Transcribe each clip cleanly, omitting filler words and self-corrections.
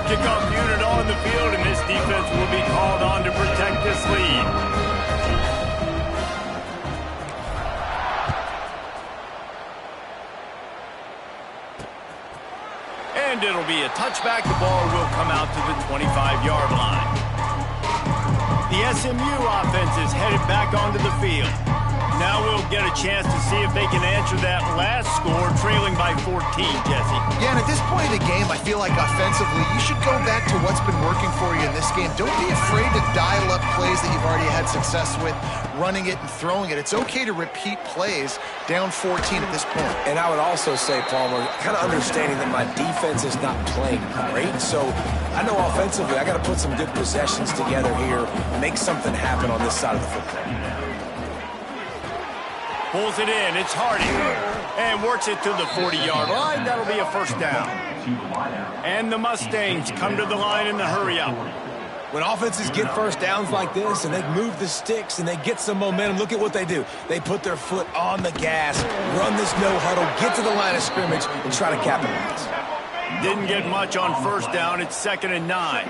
kickoff unit on the field, and this defense will be called on to protect this lead. And it'll be a touchback. The ball will come out to the 25-yard line. The SMU offense is headed back onto the field. Now we'll get a chance to see if they can answer that last score, trailing by 14, Jesse. Yeah, and at this point in the game, I feel like offensively, you should go back to what's been working for you in this game. Don't be afraid to dial up plays that you've already had success with, running it and throwing it. It's okay to repeat plays down 14 at this point. And I would also say, Palmer, kind of understanding that my defense is not playing great, so I know offensively I got to put some good possessions together here and make something happen on this side of the football. Pulls it in, it's Hardy, and works it to the 40-yard line. That'll be a first down. And the Mustangs come to the line in the hurry-up. When offenses get first downs like this and they move the sticks and they get some momentum, look at what they do. They put their foot on the gas, run this no-huddle, get to the line of scrimmage, and try to capitalize. Didn't get much on first down. It's 2nd and 9.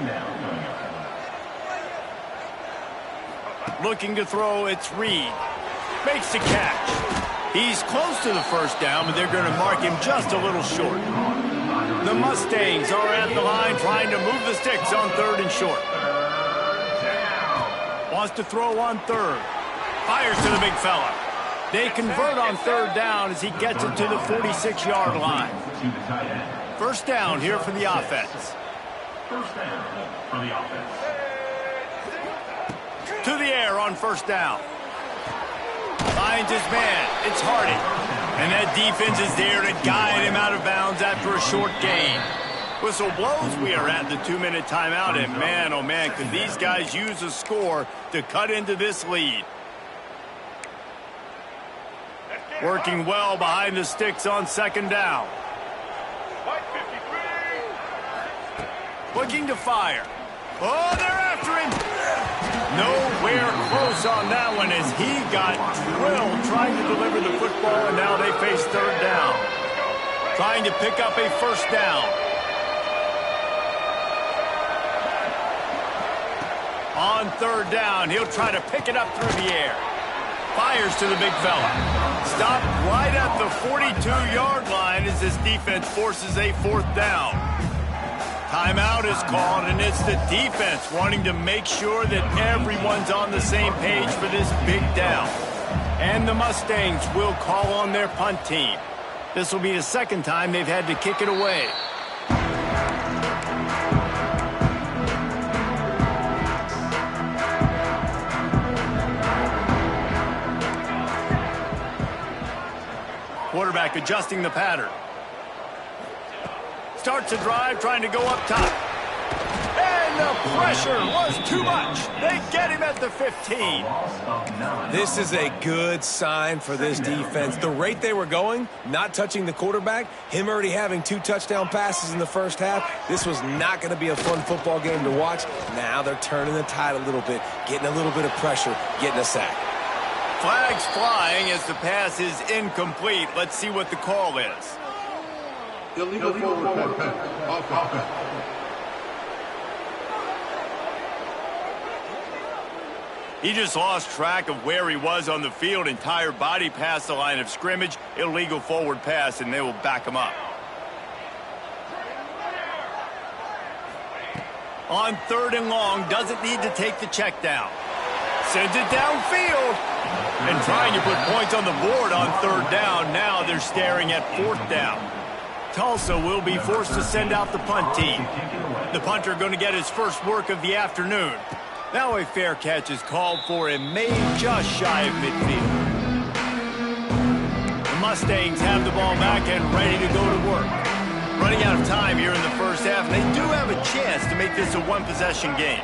Looking to throw, it's Reed. Makes the catch. He's close to the first down, but they're going to mark him just a little short. The Mustangs are at the line trying to move the sticks on 3rd and short. Wants to throw on 3rd. Fires to the big fella. They convert on 3rd down as he gets it to the 46-yard line. First down here for the offense. First down for the offense. To the air on first down. Finds his man. It's Hardy. And that defense is there to guide him out of bounds after a short gain. Whistle blows. We are at the 2-minute timeout. And man, oh man, could these guys use a score to cut into this lead. Working well behind the sticks on 2nd down. Looking to fire. Oh, they're after him. Nowhere close on that one as he got drilled trying to deliver the football, and now they face 3rd down. Trying to pick up a first down. On 3rd down, he'll try to pick it up through the air. Fires to the big fella. Stopped right at the 42-yard line as this defense forces a 4th down. Timeout is called, and it's the defense wanting to make sure that everyone's on the same page for this big down. And the Mustangs will call on their punt team. This will be the 2nd time they've had to kick it away. Quarterback adjusting the pattern. Starts a drive trying to go up top. And the pressure was too much. They get him at the 15. This is a good sign for this defense. The rate they were going, not touching the quarterback, him already having 2 touchdown passes in the first half, this was not going to be a fun football game to watch. Now they're turning the tide a little bit, getting a little bit of pressure, getting a sack. Flags flying as the pass is incomplete. Let's see what the call is. Illegal forward pass. Offense. He just lost track of where he was on the field. Entire body past the line of scrimmage. Illegal forward pass, and they will back him up. On 3rd and long, doesn't need to take the check down. Sends it downfield. And trying to put points on the board on 3rd down. Now they're staring at 4th down. Tulsa will be forced to send out the punt team. The punter going to get his first work of the afternoon. Now a fair catch is called for and made just shy of midfield. The Mustangs have the ball back and ready to go to work. Running out of time here in the first half, and they do have a chance to make this a 1-possession game.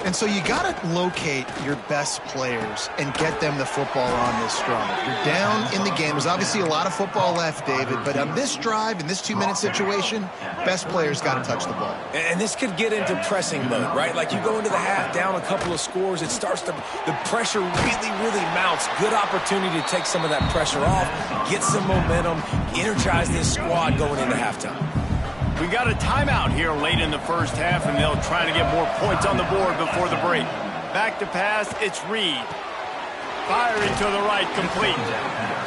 And so you got to locate your best players and get them the football on this drive. You're down in the game. There's obviously a lot of football left, David, but on this drive, in this 2-minute situation, best players got to touch the ball. And this could get into pressing mode, right? Like you go into the half down a couple of scores, it starts to, the pressure really mounts. Good opportunity to take some of that pressure off, get some momentum, energize this squad going into halftime. We got a timeout here late in the first half, and they'll try to get more points on the board before the break. Back to pass, it's Reed. Firing to the right, complete.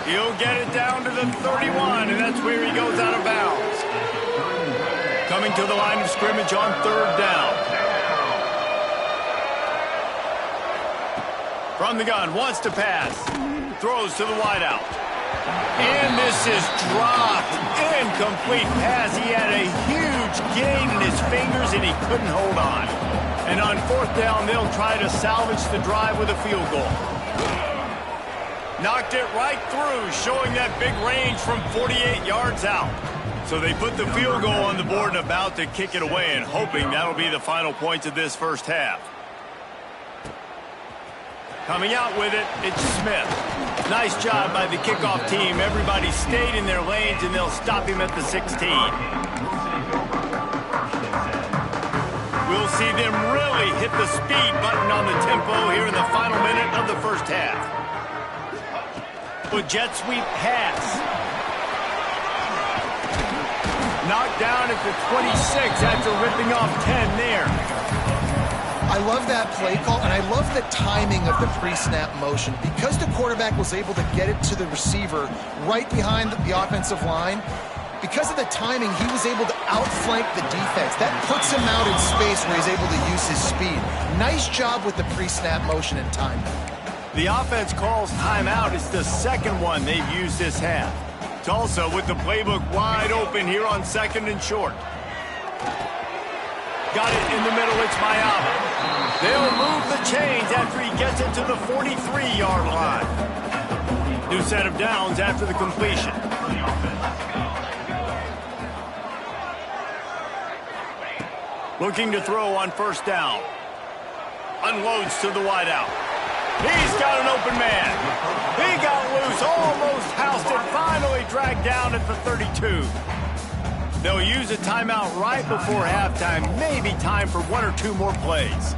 He'll get it down to the 31, and that's where he goes out of bounds. Coming to the line of scrimmage on third down. From the gun, wants to pass. Throws to the wideout. And this is dropped. Incomplete pass. He had a huge gain in his fingers, and he couldn't hold on. And on fourth down, they'll try to salvage the drive with a field goal. Knocked it right through, showing that big range from 48 yards out. So they put the field goal on the board and about to kick it away, and hoping that'll be the final points of this first half. Coming out with it, it's Smith. Nice job by the kickoff team. Everybody stayed in their lanes, and they'll stop him at the 16. We'll see them really hit the speed button on the tempo here in the final minute of the first half. With jet sweep pass. Knocked down at the 26 after ripping off 10 there. I love that play call, and I love the timing of the pre-snap motion. Because the quarterback was able to get it to the receiver right behind the offensive line, because of the timing, he was able to outflank the defense. That puts him out in space where he's able to use his speed. Nice job with the pre-snap motion and timing. The offense calls timeout. It's the second one they've used this half. Tulsa with the playbook wide open here on second and short. Got it in the middle, it's Mayaba. They'll move the chains after he gets it to the 43-yard line. New set of downs after the completion. Looking to throw on first down. Unloads to the wideout. He's got an open man. He got loose, almost housed it, finally dragged down at the 32. They'll use a timeout right before halftime, maybe time for one or two more plays.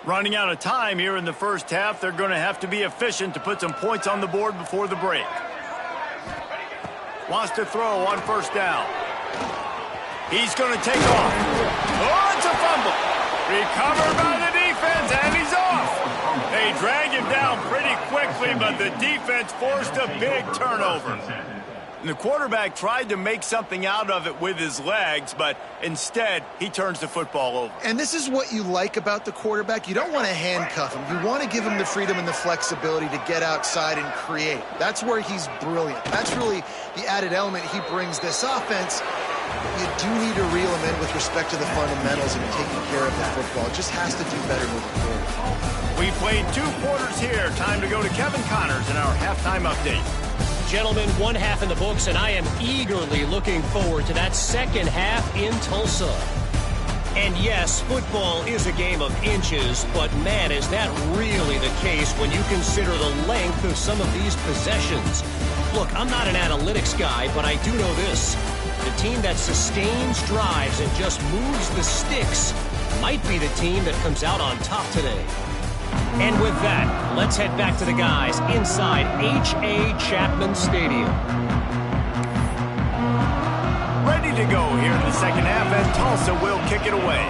Running out of time here in the first half, they're going to have to be efficient to put some points on the board before the break. Wants to throw on first down. He's going to take off. Oh, it's a fumble. Recovered by the defense, and he's off. They drag him down pretty quickly, but the defense forced a big turnover. And the quarterback tried to make something out of it with his legs, but instead, he turns the football over. And this is what you like about the quarterback. You don't want to handcuff him. You want to give him the freedom and the flexibility to get outside and create. That's where he's brilliant. That's really the added element he brings this offense. You do need to reel him in with respect to the fundamentals and taking care of the football. It just has to do better moving forward. We played 2 quarters here. Time to go to Kevin Connors in our halftime update. Gentlemen, 1 half in the books, and I am eagerly looking forward to that second half in Tulsa. And yes, football is a game of inches, but man, is that really the case when you consider the length of some of these possessions. Look, I'm not an analytics guy, but I do know this. The team that sustains drives and just moves the sticks might be the team that comes out on top today. And with that, let's head back to the guys inside H.A. Chapman Stadium. Ready to go here in the second half, and Tulsa will kick it away.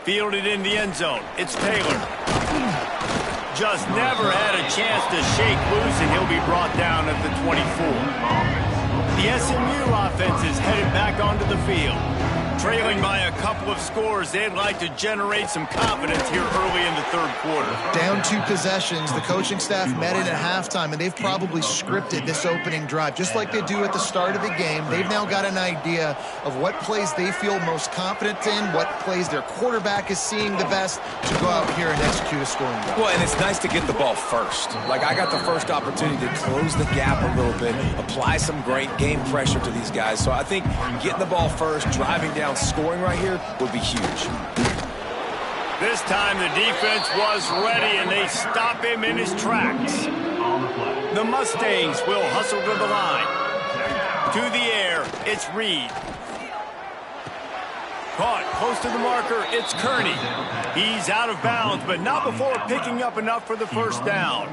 Fielded in the end zone. It's Taylor. Just never had a chance to shake loose, and he'll be brought down at the 24. The SMU offense is headed back onto the field. Trailing by a couple of scores, they'd like to generate some confidence here early in the third quarter. Down 2 possessions, the coaching staff met in at halftime, and they've probably scripted this opening drive. Just like they do at the start of the game, they've now got an idea of what plays they feel most confident in, what plays their quarterback is seeing the best to go out here and execute a scoring drive. Well, and it's nice to get the ball first. Like, I got the first opportunity to close the gap a little bit, apply some great game pressure to these guys. So I think getting the ball first, driving down, scoring right here would be huge. This time the defense was ready, and they stop him in his tracks. The Mustangs will hustle to the line. To the air, it's Reed. Caught close to the marker, it's Kearney. He's out of bounds, but not before picking up enough for the first down.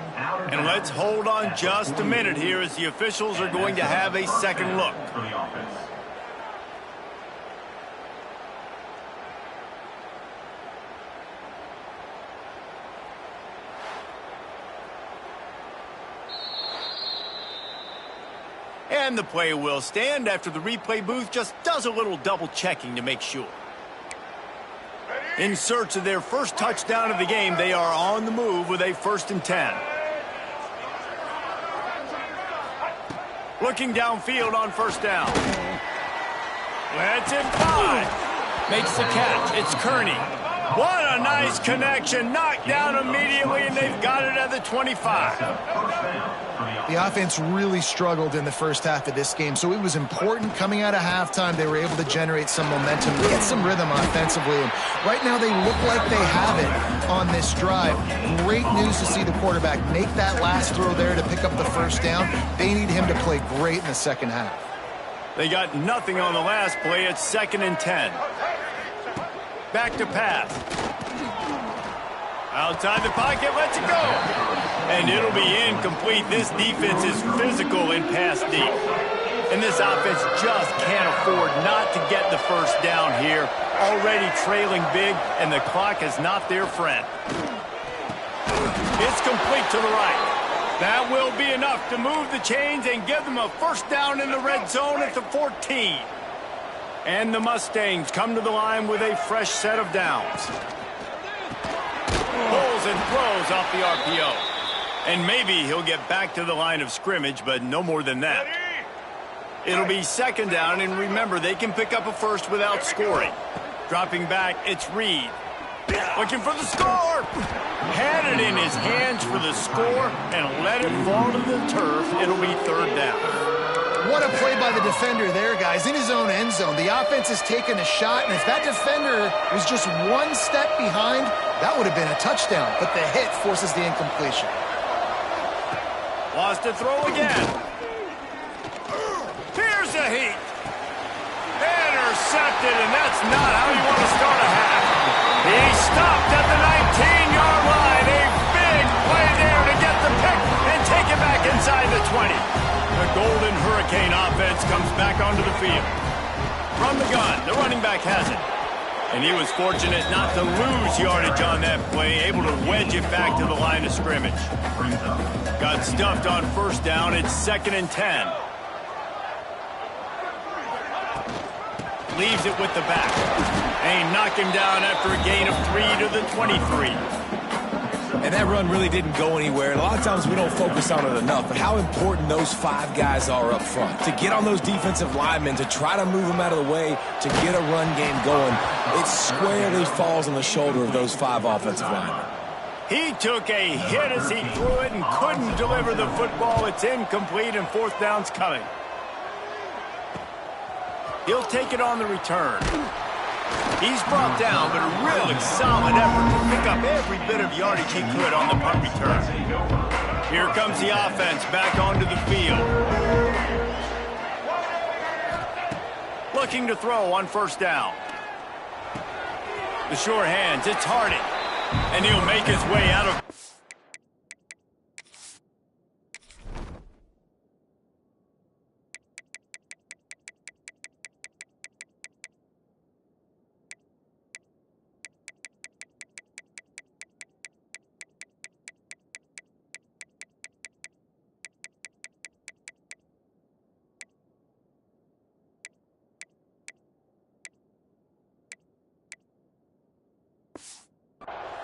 And let's hold on just a minute here as the officials are going to have a second look. For the offense. And the play will stand after the replay booth just does a little double checking to make sure. In search of their first touchdown of the game, they are on the move with a 1st and 10. Looking downfield on 1st down. Lets it fly. Makes the catch. It's Kearney. What a nice connection. Knocked down immediately, and they've got it at the 25. The offense really struggled in the first half of this game, so it was important coming out of halftime. They were able to generate some momentum, get some rhythm offensively, and right now they look like they have it on this drive. Great news to see the quarterback make that last throw there to pick up the 1st down. They need him to play great in the second half. They got nothing on the last play. It's 2nd and 10. Back to pass. Outside the pocket, lets it go. And it'll be incomplete. This defense is physical in pass deep. And this offense just can't afford not to get the 1st down here. Already trailing big, and the clock is not their friend. It's complete to the right. That will be enough to move the chains and give them a 1st down in the red zone at the 14. And the Mustangs come to the line with a fresh set of downs. Pulls and throws off the RPO. And maybe he'll get back to the line of scrimmage, but no more than that. It'll be 2nd down, and remember, they can pick up a 1st without scoring. Dropping back, it's Reed. Looking for the score. Had it in his hands for the score and let it fall to the turf. It'll be 3rd down. What a play by the defender there, guys, in his own end zone. The offense has taken a shot, and if that defender was just 1 step behind, that would have been a touchdown. But the hit forces the incompletion. Lost a throw again. Here's the heat. Intercepted, and that's not how you want to start a half. He stopped at the 19-yard line. A big play there to get the pick and take it back inside the 20. The Golden Hurricane offense comes back onto the field. From the gun, the running back has it. And he was fortunate not to lose yardage on that play, able to wedge it back to the line of scrimmage. Got stuffed on 1st down. It's 2nd and 10. Leaves it with the back. And he knocked him down after a gain of 3 to the 23. And that run really didn't go anywhere. And a lot of times we don't focus on it enough, but how important those 5 guys are up front. To get on those defensive linemen, to try to move them out of the way, to get a run game going, it squarely falls on the shoulder of those 5 offensive linemen. He took a hit as he threw it and couldn't deliver the football. It's incomplete, and 4th down's coming. He'll take it on the return. He's brought down, but a really solid effort to pick up every bit of yardage he could on the punt return. Here comes the offense back onto the field. Looking to throw on 1st down. The short hands, it's Harding. And he'll make his way out of...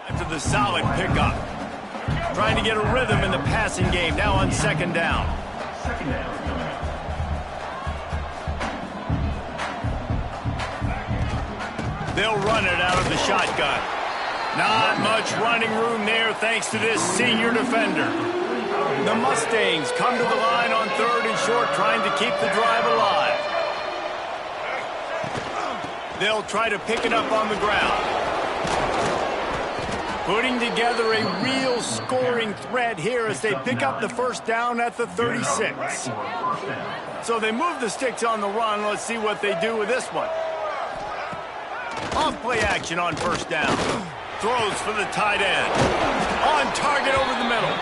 After the solid pickup. Trying to get a rhythm in the passing game now on 2nd down. They'll run it out of the shotgun. Not much running room there thanks to this senior defender. The Mustangs come to the line on 3rd and short, trying to keep the drive alive. They'll try to pick it up on the ground. Putting together a real scoring threat here as they pick up the 1st down at the 36. So they move the sticks on the run. Let's see what they do with this one. Off play action on first down. Throws for the tight end. On target over the middle.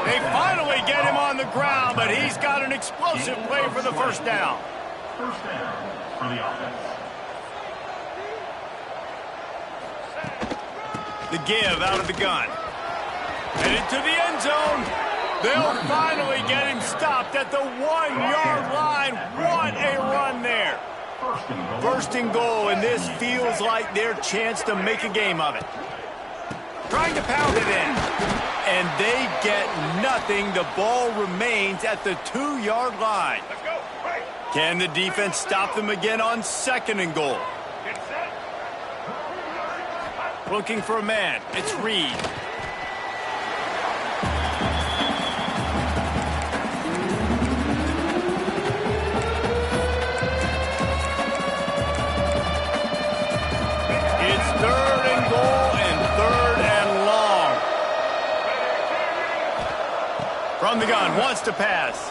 They finally get him on the ground, but he's got an explosive play for the first down. First down for the offense. The give out of the gun. Headed to the end zone. They'll finally get him stopped at the 1-yard line. What a run there. First and goal, and this feels like their chance to make a game of it. Trying to pound it in. And they get nothing. The ball remains at the 2-yard line. Can the defense stop them again on second and goal? Looking for a man. It's Reed. It's third and goal and third and long. From the gun, wants to pass.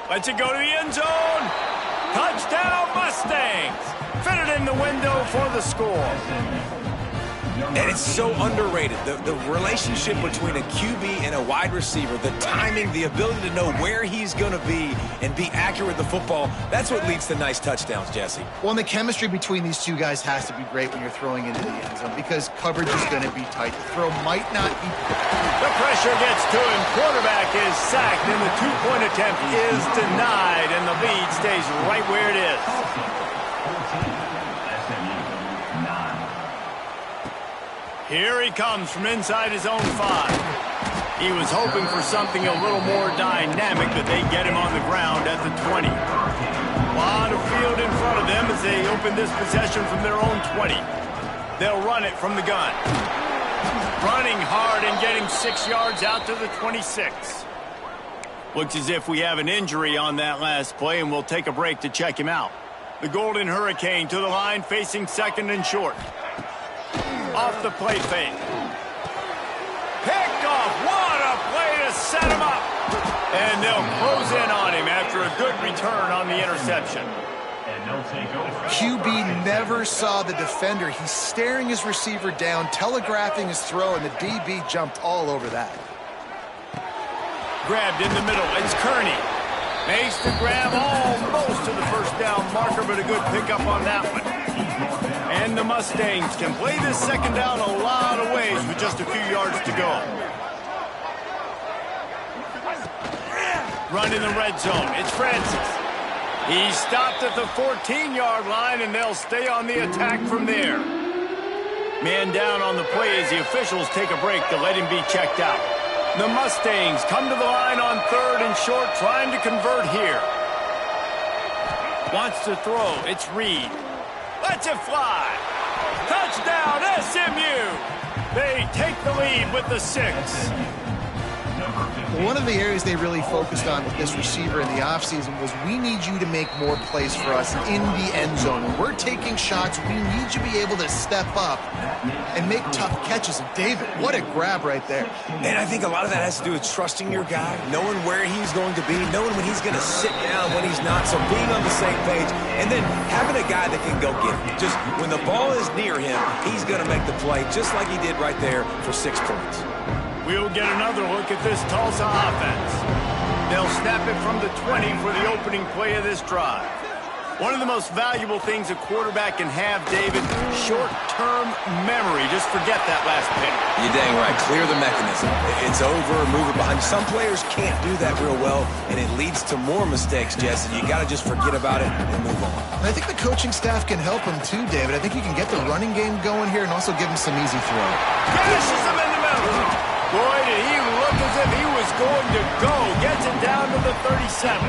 Lets it go to the end zone. Touchdown Mustangs. Fitted in the window for the score. And it's so underrated. The relationship between a QB and a wide receiver, the timing, the ability to know where he's going to be and be accurate with the football, that's what leads to nice touchdowns, Jesse. Well, and the chemistry between these two guys has to be great when you're throwing into the end zone because coverage is going to be tight. The throw might not be... The pressure gets to him. Quarterback is sacked, and the two-point attempt is denied, and the lead stays right where it is. Here he comes from inside his own 5. He was hoping for something a little more dynamic, but they get him on the ground at the 20. A lot of field in front of them as they open this possession from their own 20. They'll run it from the gun. Running hard and getting 6 yards out to the 26. Looks as if we have an injury on that last play, and we'll take a break to check him out. The Golden Hurricane to the line, facing second and short. Off the play fake. Picked off. What a play to set him up. And they'll close in on him after a good return on the interception. QB never saw the defender. He's staring his receiver down, telegraphing his throw, and the DB jumped all over that. Grabbed in the middle. It's Kearney. Makes the grab almost to the first down marker, but a good pickup on that one. And the Mustangs can play this second down a lot of ways with just a few yards to go. Run in the red zone. It's Francis. He's stopped at the 14-yard line, and they'll stay on the attack from there. Man down on the play as the officials take a break to let him be checked out. The Mustangs come to the line on third and short, trying to convert here. Wants to throw. It's Reed. Lets it fly. Touchdown, SMU. They take the lead with the 6. One of the areas they really focused on with this receiver in the offseason was we need you to make more plays for us in the end zone. When we're taking shots, we need you to be able to step up and make tough catches. And David, what a grab right there. And I think a lot of that has to do with trusting your guy, knowing where he's going to be, knowing when he's going to sit down, when he's not, so being on the same page, and then having a guy that can go get it. Just when the ball is near him, he's going to make the play, just like he did right there for 6 points. We'll get another look at this Tulsa offense. They'll snap it from the 20 for the opening play of this drive. One of the most valuable things a quarterback can have, David, short-term memory. Just forget that last pick. You're dang right. Clear the mechanism. It's over, move it behind. Some players can't do that real well, and it leads to more mistakes, Jesse. You got to just forget about it and move on. And I think the coaching staff can help him too, David. I think you can get the running game going here and also give him some easy throw. Gashes him in the middle. Boy, did he look as if he was going to go. Gets it down to the 37.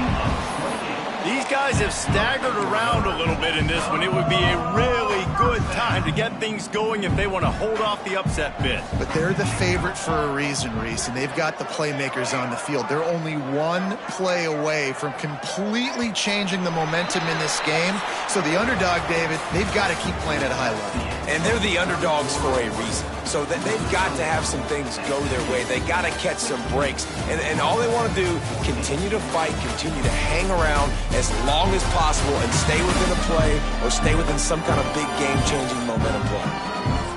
These guys have staggered around a little bit in this one. It would be a really good time to get things going if they want to hold off the upset bid. But they're the favorite for a reason, Reese, and they've got the playmakers on the field. They're only one play away from completely changing the momentum in this game. So the underdog, David, they've got to keep playing at a high level. And they're the underdogs for a reason. So that they've got to have some things go their way. They got to catch some breaks. And all they want to do, continue to fight, continue to hang around as long as possible and stay within a play or stay within some kind of big game-changing momentum play.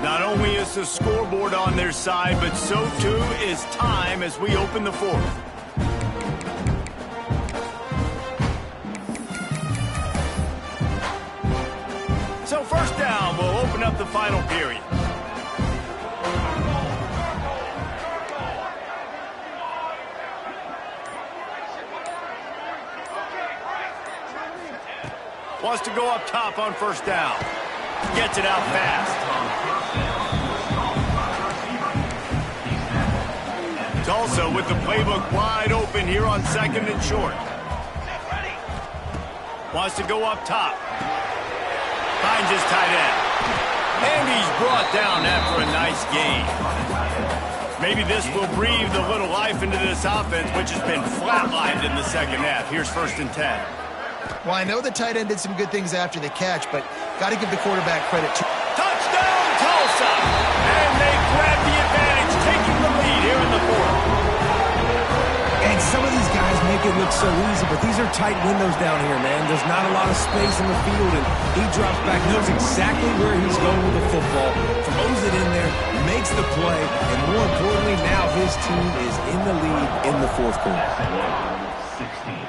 Not only is the scoreboard on their side, but so too is time as we open the fourth. So first down will open up the final period. Wants to go up top on first down. Gets it out fast. Tulsa with the playbook wide open here on second and short. Wants to go up top. Finds his tight end. And he's brought down after a nice gain. Maybe this will breathe a little life into this offense, which has been flatlined in the second half. Here's 1st and 10. Well, I know the tight end did some good things after the catch, but got to give the quarterback credit too. Touchdown, Tulsa! And they grab the advantage, taking the lead here in the fourth. And some of these guys make it look so easy, but these are tight windows down here, man. There's not a lot of space in the field, and he drops back, knows exactly where he's going with the football, throws it in there, makes the play, and more importantly, now his team is in the lead in the fourth quarter. 16.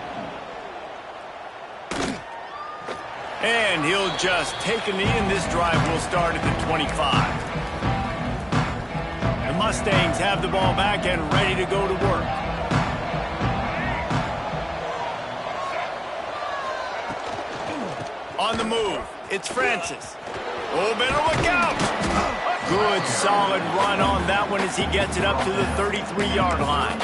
And he'll just take a knee, and this drive will start at the 25. The Mustangs have the ball back and ready to go to work. On the move, it's Francis. Oh, better look out! Good, solid run on that one as he gets it up to the 33-yard line.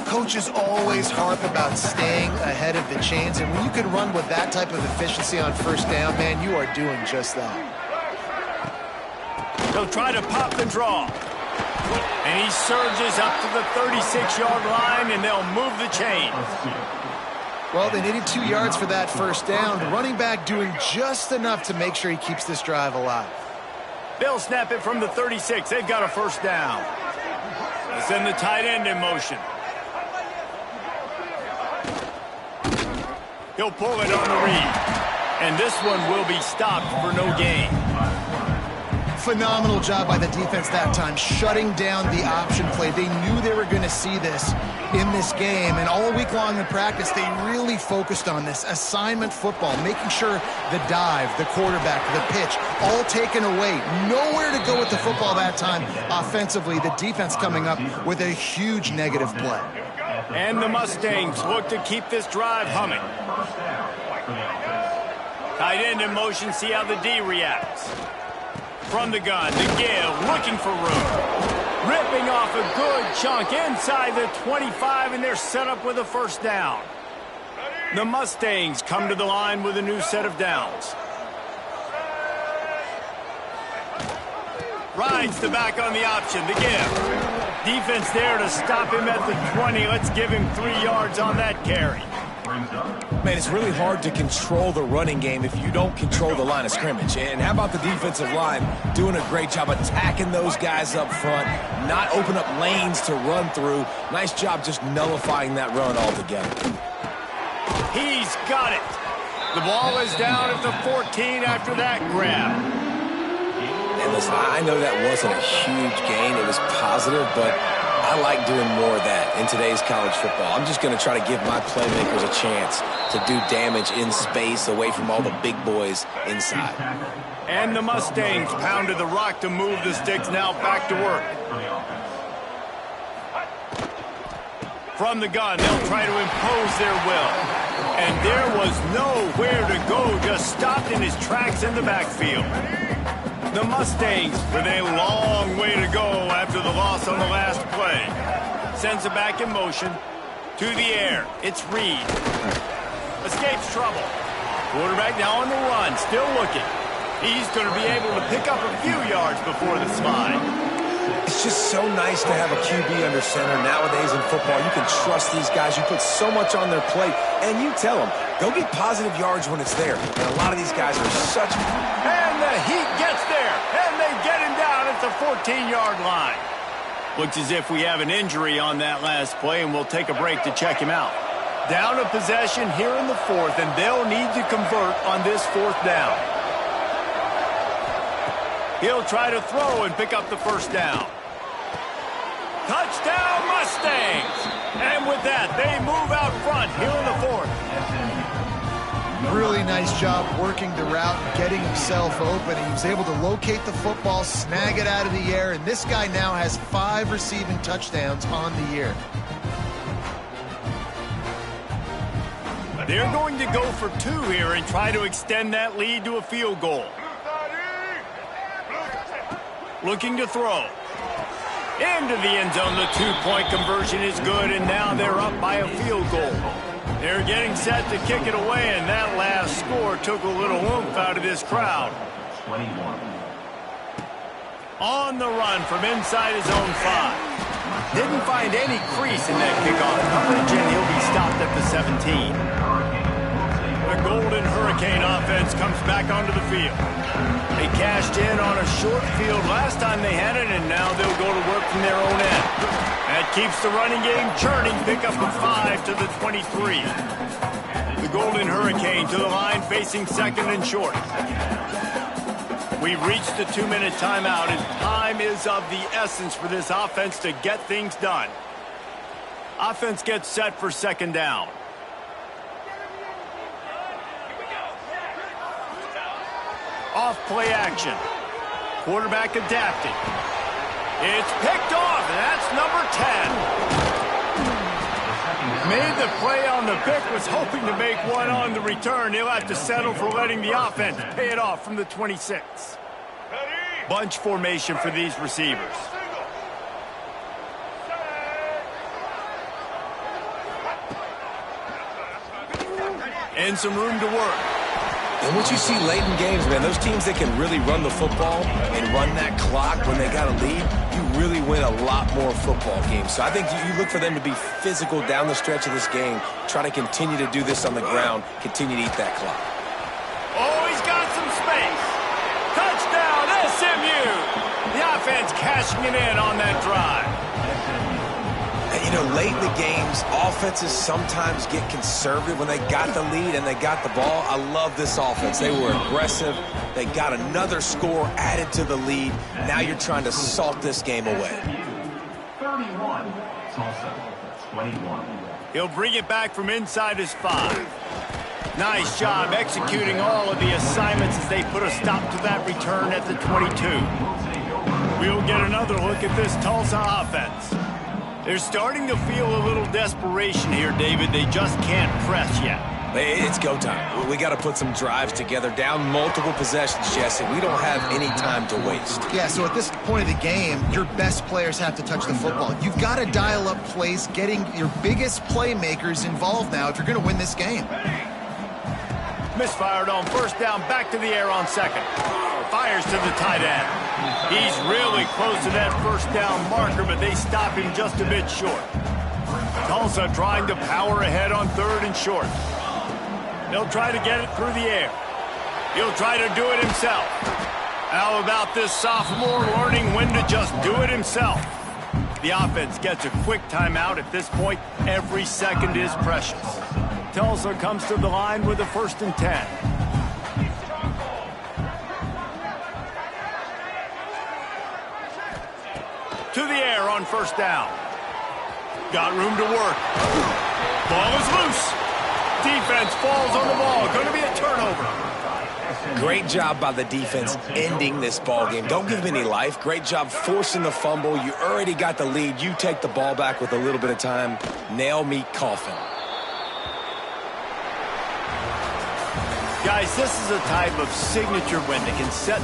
Coaches always harp about staying ahead of the chains, and when you can run with that type of efficiency on first down, man, you are doing just that. He'll try to pop the draw. And he surges up to the 36-yard line, and they'll move the chain. Well, they needed 2 yards for that first down. The running back doing just enough to make sure he keeps this drive alive. They'll snap it from the 36. They've got a first down. They send the tight end in motion. He'll pull it on the read. And this one will be stopped for no gain. Phenomenal job by the defense that time, shutting down the option play. They knew they were going to see this in this game, and all week long in practice, they really focused on this assignment football, making sure the dive, the quarterback, the pitch, all taken away. Nowhere to go with the football that time offensively. The defense coming up with a huge negative play. And the Mustangs look to keep this drive humming. Tight end in motion, see how the D reacts. From the gun, the give, looking for room. Ripping off a good chunk inside the 25, and they're set up with a first down. The Mustangs come to the line with a new set of downs. Rides the back on the option, the give. Defense there to stop him at the 20. Let's give him 3 yards on that carry. Man, it's really hard to control the running game if you don't control the line of scrimmage. And how about the defensive line doing a great job attacking those guys up front, not open up lanes to run through. Nice job just nullifying that run altogether. He's got it. The ball is down at the 14 after that grab. And listen, I know that wasn't a huge gain. It was positive, but I like doing more of that in today's college football. I'm just going to try to give my playmakers a chance to do damage in space away from all the big boys inside. And the Mustangs pounded the rock to move the sticks, now back to work. From the gun, they'll try to impose their will. And there was nowhere to go, just stopped in his tracks in the backfield. The Mustangs with a long way to go after the loss on the last play. Sends it back in motion. To the air. It's Reed. Escapes trouble. Quarterback now on the run. Still looking. He's going to be able to pick up a few yards before the slide. It's just so nice to have a QB under center nowadays in football. You can trust these guys. You put so much on their plate, and you tell them, go get positive yards when it's there. And a lot of these guys are such... And the heat gets there, and they get him down at the 14-yard line. Looks as if we have an injury on that last play, and we'll take a break to check him out. Down a possession here in the fourth, and they'll need to convert on this fourth down. He'll try to throw and pick up the first down. Touchdown, Mustangs! And with that, they move out front here in the fourth. Really nice job working the route and getting himself open. He was able to locate the football, snag it out of the air, and this guy now has 5 receiving touchdowns on the year. They're going to go for 2 here and try to extend that lead to a field goal. Looking to throw. Into the end zone, the 2-point conversion is good, and now they're up by a field goal. They're getting set to kick it away, and that last score took a little oomph out of this crowd. 21. On the run from inside his own 5. Didn't find any crease in that kickoff coverage, and he'll be stopped at the 17. The Golden Hurricane offense comes back onto the field. They cashed in on a short field last time they had it, and now they'll go to work from their own end. That keeps the running game churning. Pick up the 5 to the 23. The Golden Hurricane to the line facing second and short. We've reached the 2-minute timeout, and time is of the essence for this offense to get things done. Offense gets set for second down. Off play action. Quarterback adapting. It's picked off, and that's number 10. Made the play on the pick, was hoping to make one on the return. He'll have to settle for letting the offense pay it off from the 26. Bunch formation for these receivers. And some room to work. And what you see late in games, man, those teams that can really run the football and run that clock when they got a lead, you really win a lot more football games. So I think you look for them to be physical down the stretch of this game, try to continue to do this on the ground, continue to eat that clock. Oh, he's got some space. Touchdown, SMU. The offense cashing it in on that drive. And, you know, late in the games, offenses sometimes get conservative when they got the lead and they got the ball. I love this offense. They were aggressive. They got another score added to the lead. Now you're trying to salt this game away. 31. Tulsa, 21. He'll bring it back from inside his 5. Nice job executing all of the assignments as they put a stop to that return at the 22. We'll get another look at this Tulsa offense. They're starting to feel a little desperation here, David. They just can't press yet. It's go time. We got to put some drives together, down multiple possessions, Jesse. We don't have any time to waste. Yeah, so at this point of the game, your best players have to touch the football. You've got to dial up plays, getting your biggest playmakers involved now if you're going to win this game. Misfired on first down, back to the air on second. Fires to the tight end. He's really close to that first down marker, but they stop him just a bit short. Tulsa trying to power ahead on third and short. They'll try to get it through the air. He'll try to do it himself. How about this sophomore learning when to just do it himself? The offense gets a quick timeout. At this point, every second is precious. Tulsa comes to the line with a 1st and 10. To the air on first down. Got room to work. Ball is loose. Defense falls on the ball. Going to be a turnover. Great job by the defense ending this ball game. Don't give them any life. Great job forcing the fumble. You already got the lead. You take the ball back with a little bit of time. Nail meet coffin. Guys, this is a type of signature win that can set the